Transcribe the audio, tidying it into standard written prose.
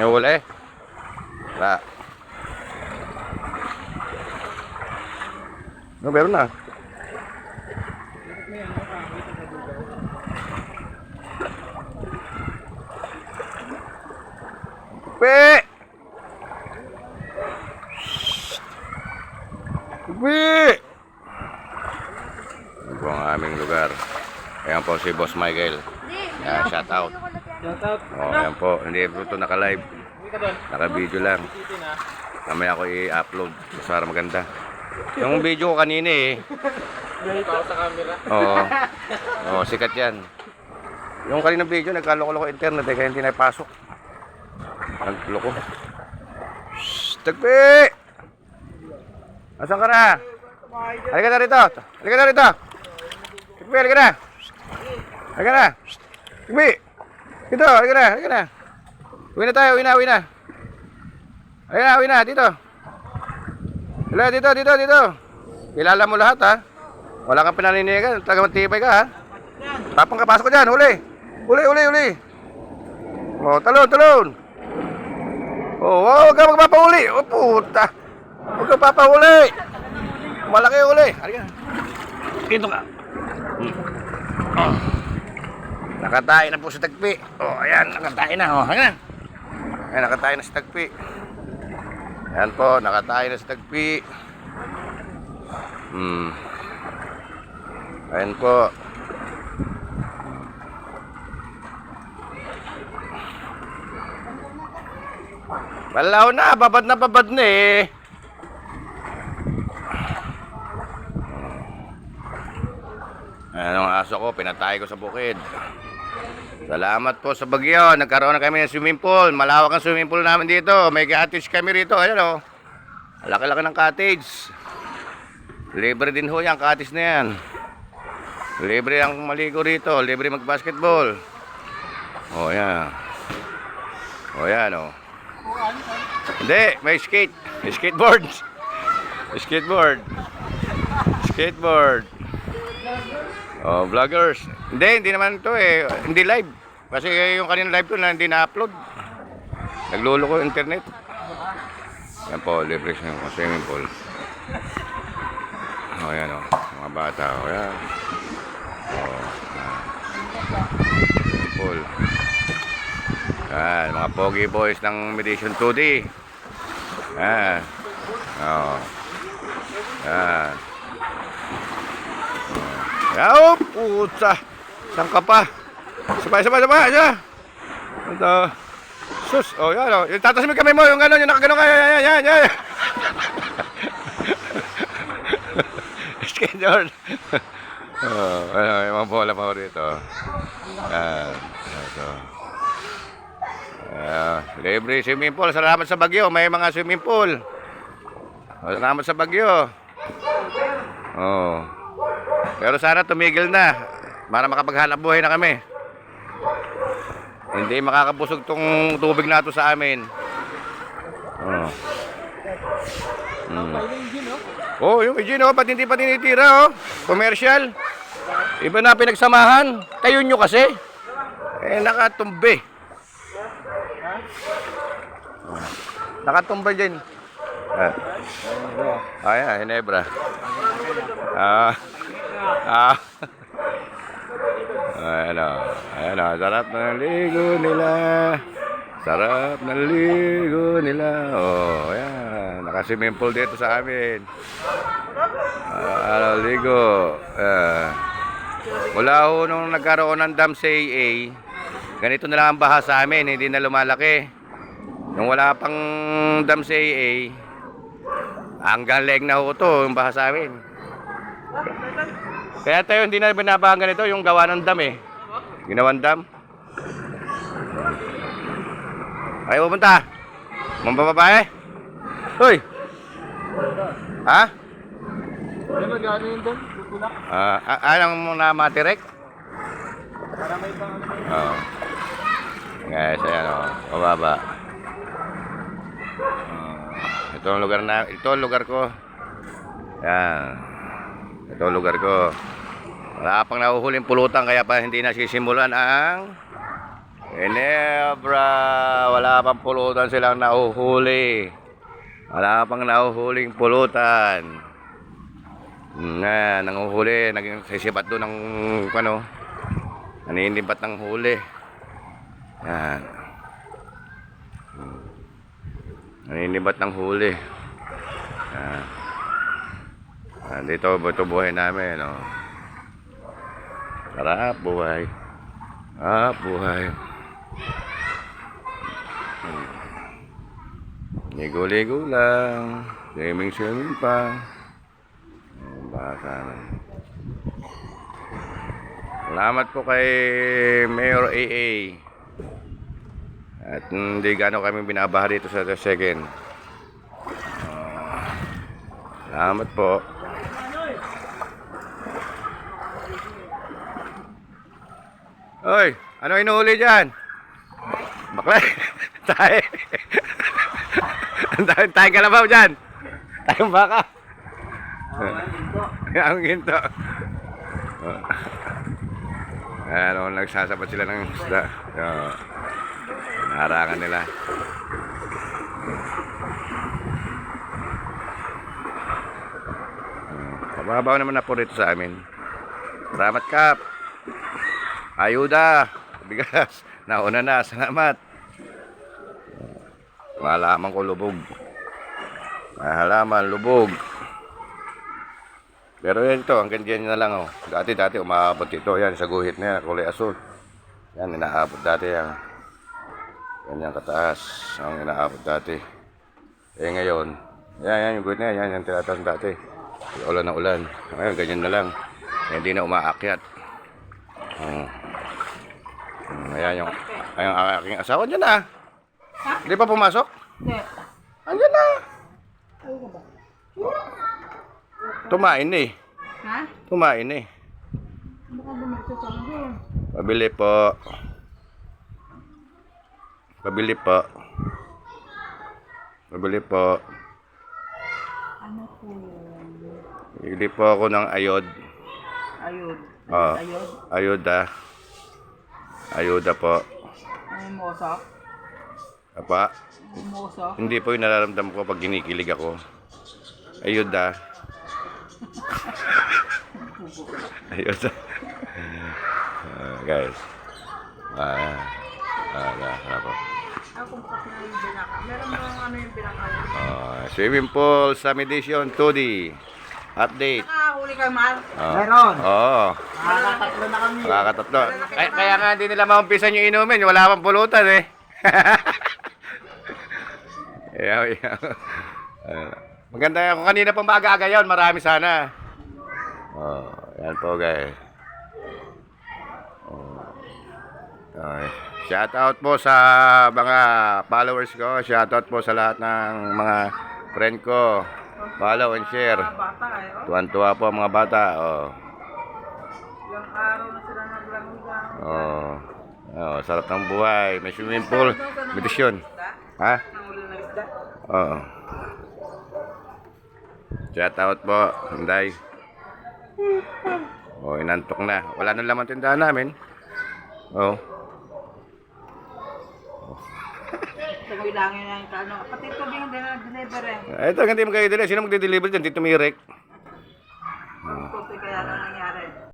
May huli. Wala. No, meron na. Pe! Pe! Ito ang aming lugar. Ayan po si Boss Michael. Yan, shout out. Oh, ayan po. Hindi po ito naka-live. Naka-video lang. Mamaya ako i-upload para maganda. Yung video ko kanina eh. Sa camera. Oo. Oo, sikat yan. Yung kanina video, nagkaloko-loko internet eh, kaya hindi naipasok. Nagloko. Shhh, Tagpi! Asan ka na? Halika na rito. Halika na rito. Tagpi, halika na. Halika na. Tagpi. Dito, halika na, halika na. Uwi na tayo, uwi na, uwi na. Halika na, uwi na, dito. Halika, dito, dito, dito. Kilala mo lahat ha. Wala kang pinaninigan, taga-matibay ka ha. Tapang kapasok ko dyan, huli. Huli, huli, huli. Oh, talon, talon. Oh, huwag ka magpapahuli. Oh, puta. Huwag ka papahuli. Malaki huli. Halika. Dito ka. Oh. Nakatayin na po si Tagpi. Oh, ayan, nakatayin na. Oh, halika na. Ayan, nakatayin na si Tagpi. Ayan po, nakatayin na si Tagpi. Ayan po. Balaw na, babad na eh. Ayan ang aso ko, pinatay ko sa bukid. Salamat po sa bagyo. Nagkaroon na kami ng swimming pool. Malawak ang swimming pool namin dito. May cottage kami rito. Ayan o. Laki-laki ng cottage. Libre din ho yan, cottage na yan. Libre ang maligo rito. Libre mag-basketball. O yan. O yan o. Hindi, may skate. May skateboard. Skateboard. Skateboard. Oh, vloggers. Hindi naman ito eh. Hindi live. Kasi yung kanina live ko na hindi na-upload. Nagluloko yung internet. Yan po, libre siya yung swimming pool. Oh, yan o. Mga bata. O, yan. Oh, swimming pool. Yan, mga pogi boys ng Medition 2D. Yan. Oh. Yan. Oh, puta. Saan ka pa? Sabay. Ito. Sus. Oh, yan. Oh. Tatasimik kami mo. Yung gano'n, yung nakagano'n ka. Yan. Schedule. Oh, yung mga bola pa rito. Yan. Ito. Libre swimming pool. Salamat sa bagyo. May mga swimming pool. Salamat sa bagyo. Oh. Pero sana tumigil na para makapaghanap buhay na kami. Hindi makakabusog tong tubig na to sa amin. Oh. Oh, yung engine oh, pati hindi pa tinitira oh. Commercial. Iba na pinagsamahan. Tayo nyo kasi. Nakatumbi. Nakatumba dyan. Ayan, Hinebra. Ayan o, sarap ng ligo nila. Sarap ng ligo nila. Oh, ayan, naka-swimming pool dito sa amin. Ligo. Mula ho nung nagkaroon ng dam sa AA, ganito na lang ang baha sa amin, hindi na lumalaki. Nung wala pang dam sa AA, hanggang leg na ho ito yung baha sa amin. Kaya tayo hindi na binabahan ganito yung gawa ng dam eh. Ginawang dam. Ayaw pupunta. Mga babae. Hoy. Ha? Ano gano'n yun doon? Tutulak? Anong muna matirek? Para may ibang ano. Oo. Guys, ayan o. Pababa. Ito ang lugar na, ito ang lugar ko. Yan. Ito ang lugar ko. Wala pang nahuhuling pulutan kaya pa hindi nasisimulan ang Ginebra. Wala pang pulutan silang nahuhuli. Wala pang nahuhuling pulutan. Nanguhuli. Naging sisipat doon ng ano. Naninibat ng huli. Yan. Naninibat ng huli. Yan. Dito, ito buhay namin. Oh. Sarap buhay. Buhay. Ligo-ligo lang. Swimming pa. Baka na. Salamat po kay Mayor AA. At hindi gano'n kami binabaha dito sa second. Salamat po. Oy, ano inuhuli dyan? Bakla. Tayo. Tayo kalabaw dyan. Tayong baka. Ang ginto. Ano, nagsasabat sila ng isda. Naharangan nila. Mababaw naman na po rito sa amin. Salamat, Kap. Ayuda. Bigas. Nauna na. Salamat. Halaman ko lubog. Halaman, lubog. Pero yan ito, hanggang dyan na lang. Oh. Dati umaabot ito. Yan, sa guhit na yan, kulay asul. Yan, inaabot dati yan. Yan yung kataas. Ang inaabot dati. Eh ngayon, yan yung guhit na yan. Yan yung tinataas dati. Ulan na ulan. Ngayon, ganyan na lang. Hindi na umaakyat. Ayan yung aking asawa dyan na. Hindi pa pumasok? Hindi. Andyan na. Ayaw ko ba? Tumain eh. Ha? Tumain eh. Baka bumagsa sa doon. Pabili po. Pabili po. Pabili po. Ano po yun? Bili po ako ng ayod. Ayod. Oh. Ayod? Ayuda. Ayuda po. May mosa? Apa? May mosa? Hindi po yung nararamdaman ko pag ginikilig ako. Ayuda. Ayuda. Guys. Ako. Ako bukas na yung binaka. Meron mo ano yung binaka? Swimming pool, Summer Edition 2D. Update. Nakahuli kay Mar? Meron. Oo. Nakakatatlo na kami. Nakakatatlo. Kaya nga hindi nila maumpisan yung inumin. Wala pang pulutan eh. Maganda yan. Kung kanina pang maaga-aga yun, marami sana. Yan po guys. Shout out po sa mga followers ko. Shout out po sa lahat ng mga friend ko. Follow and share. Bata eh. Tuwan-tuwa po ang mga bata. Ilang araw na sila naglangugan. Sarap ng buhay. May swimming pool. Meditasyon. Ha? Nanguli ng isda. Oo. Shout out po. Hinday. Inantok na. Wala nang laman tindahan namin. Sagoy lang yun ang kano. Pati ito din hindi na deliver eh. Ito, hindi mo kayo deliver. Sino magdi-deliver dyan? Dito Mirek. Puti kaya na nangyari